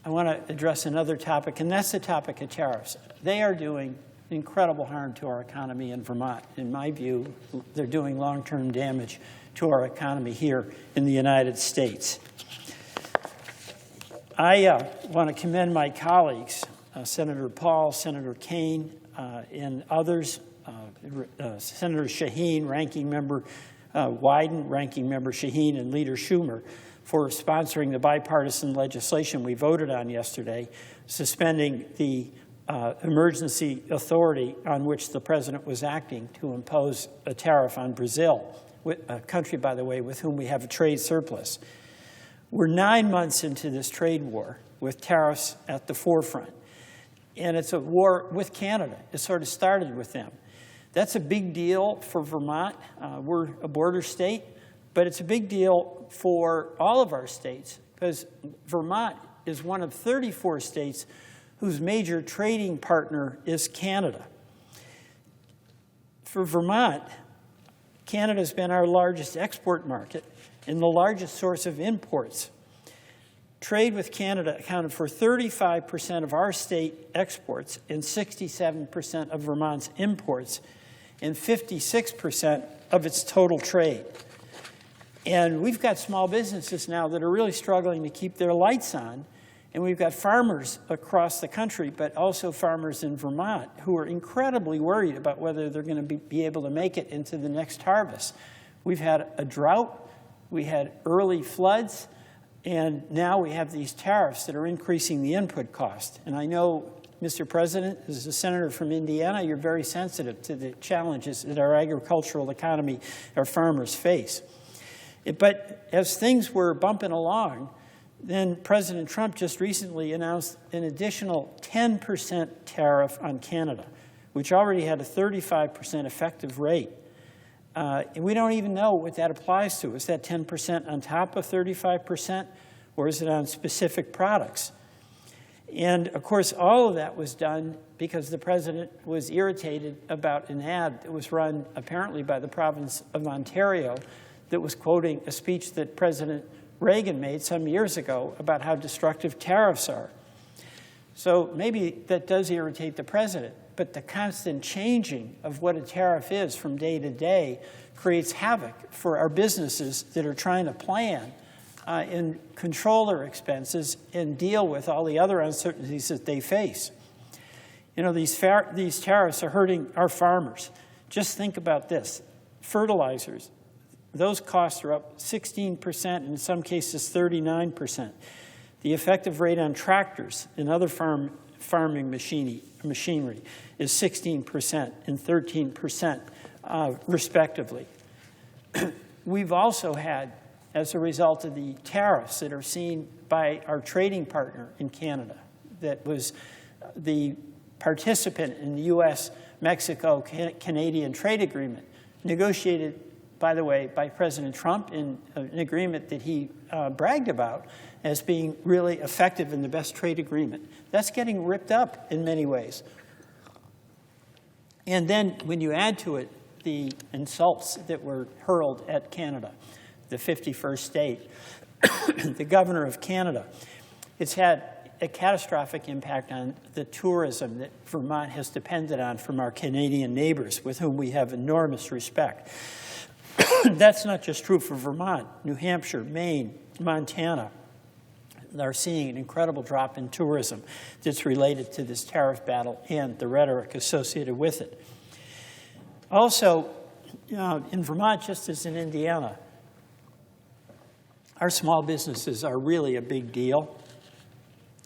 I want to address another topic, and that's the topic of tariffs. They are doing incredible harm to our economy in Vermont. In my view, they're doing long-term damage to our economy here in the United States. I want to commend my colleagues, Senator Paul, Senator Kaine, and others, Senator Shaheen, Ranking Member Wyden, Ranking Member Shaheen, and Leader Schumer for sponsoring the bipartisan legislation we voted on yesterday, suspending the emergency authority on which the president was acting to impose a tariff on Brazil, a country, by the way, with whom we have a trade surplus. We're 9 months into this trade war with tariffs at the forefront. And it's a war with Canada. It sort of started with them. That's a big deal for Vermont. We're a border state, but it's a big deal for all of our states because Vermont is one of 34 states whose major trading partner is Canada. For Vermont, Canada's been our largest export market and the largest source of imports. Trade with Canada accounted for 35% of our state exports and 67% of Vermont's imports and 56% of its total trade. And we've got small businesses now that are really struggling to keep their lights on. And we've got farmers across the country, but also farmers in Vermont who are incredibly worried about whether they're going to be able to make it into the next harvest. We've had a drought. We had early floods, and now we have these tariffs that are increasing the input cost. And I know, Mr. President, as a senator from Indiana, you're very sensitive to the challenges that our agricultural economy, our farmers face. But as things were bumping along, then President Trump just recently announced an additional 10% tariff on Canada, which already had a 35% effective rate. And we don't even know what that applies to. Is that 10% on top of 35%, or is it on specific products? And, of course, all of that was done because the president was irritated about an ad that was run apparently by the province of Ontario that was quoting a speech that President Reagan made some years ago about how destructive tariffs are. So maybe that does irritate the president. But the constant changing of what a tariff is from day to day creates havoc for our businesses that are trying to plan and control their expenses and deal with all the other uncertainties that they face. You know, these tariffs are hurting our farmers. Just think about this. Fertilizers, those costs are up 16%, in some cases 39%. The effective rate on tractors and other farming machinery is 16% and 13%, respectively. We've also had, as a result of the tariffs that are seen by our trading partner in Canada, that was the participant in the U.S.-Mexico-Canadian trade agreement, negotiated, by the way, by President Trump in an agreement that he bragged about as being really effective and the best trade agreement. That's getting ripped up in many ways. And then when you add to it the insults that were hurled at Canada, the 51st state, the governor of Canada, it's had a catastrophic impact on the tourism that Vermont has depended on from our Canadian neighbors, with whom we have enormous respect. That's not just true for Vermont. New Hampshire, Maine, Montana are seeing an incredible drop in tourism that's related to this tariff battle and the rhetoric associated with it. Also, in Vermont, just as in Indiana, our small businesses are really a big deal.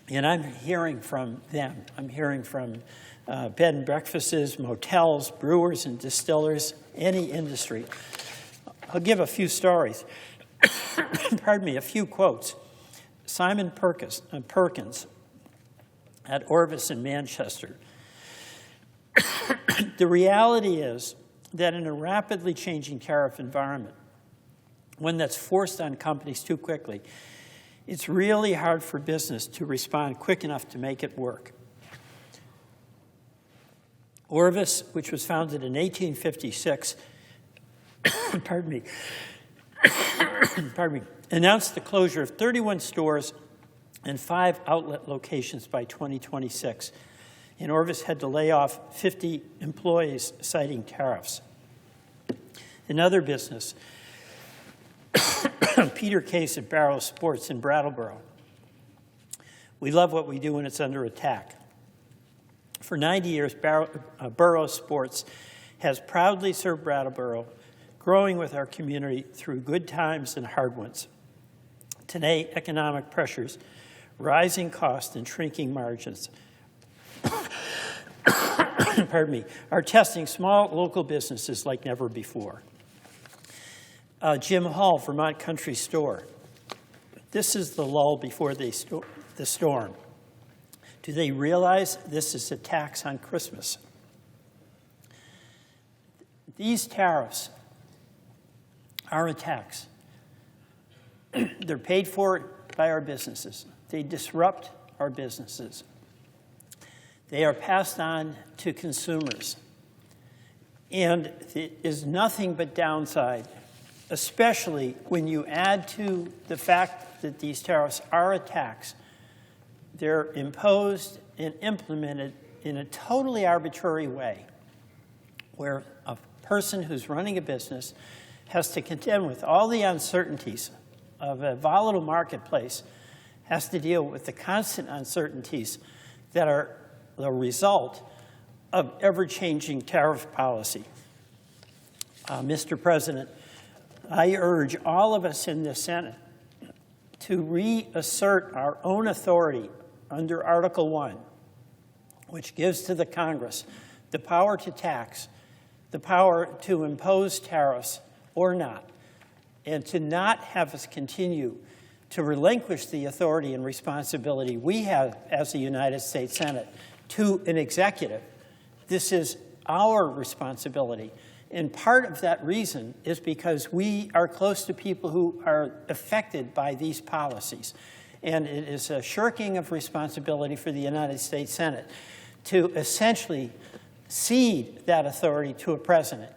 And I'm hearing from them. I'm hearing from bed and breakfasts, motels, brewers and distillers, any industry. I'll give a few stories. Pardon me, a few quotes. Simon Perkins at Orvis in Manchester. The reality is that in a rapidly changing tariff environment, one that's forced on companies too quickly, it's really hard for business to respond quick enough to make it work. Orvis, which was founded in 1856, pardon me, announced the closure of 31 stores and 5 outlet locations by 2026. And Orvis had to lay off 50 employees, citing tariffs. Another business, Peter Case at Barrow Sports in Brattleboro. We love what we do when it's under attack. For 90 years, Barrow Sports has proudly served Brattleboro, growing with our community through good times and hard ones. Today, economic pressures, rising costs, and shrinking margins pardon me, are testing small local businesses like never before. Jim Hall, Vermont Country Store. This is the lull before the storm. Do they realize this is a tax on Christmas? These tariffs are a tax. They're paid for by our businesses. They disrupt our businesses. They are passed on to consumers. And it is nothing but downside, especially when you add to the fact that these tariffs are a tax. They're imposed and implemented in a totally arbitrary way, where a person who's running a business has to contend with all the uncertainties of a volatile marketplace, has to deal with the constant uncertainties that are the result of ever-changing tariff policy. Mr. President, I urge all of us in the Senate to reassert our own authority under Article 1, which gives to the Congress the power to tax, the power to impose tariffs or not, and to not have us continue to relinquish the authority and responsibility we have as the United States Senate to an executive. This is our responsibility. And part of that reason is because we are close to people who are affected by these policies. And it is a shirking of responsibility for the United States Senate to essentially cede that authority to a president.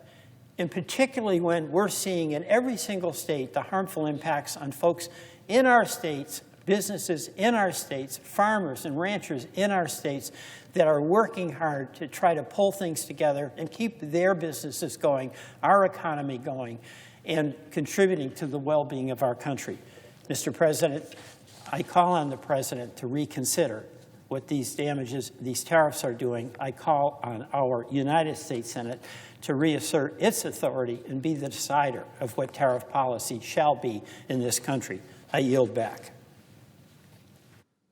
And particularly when we're seeing in every single state the harmful impacts on folks in our states, businesses in our states, farmers and ranchers in our states that are working hard to try to pull things together and keep their businesses going, our economy going, and contributing to the well-being of our country. Mr. President, I call on the President to reconsider what these tariffs are doing. I call on our United States Senate to reassert its authority and be the decider of what tariff policy shall be in this country. I yield back.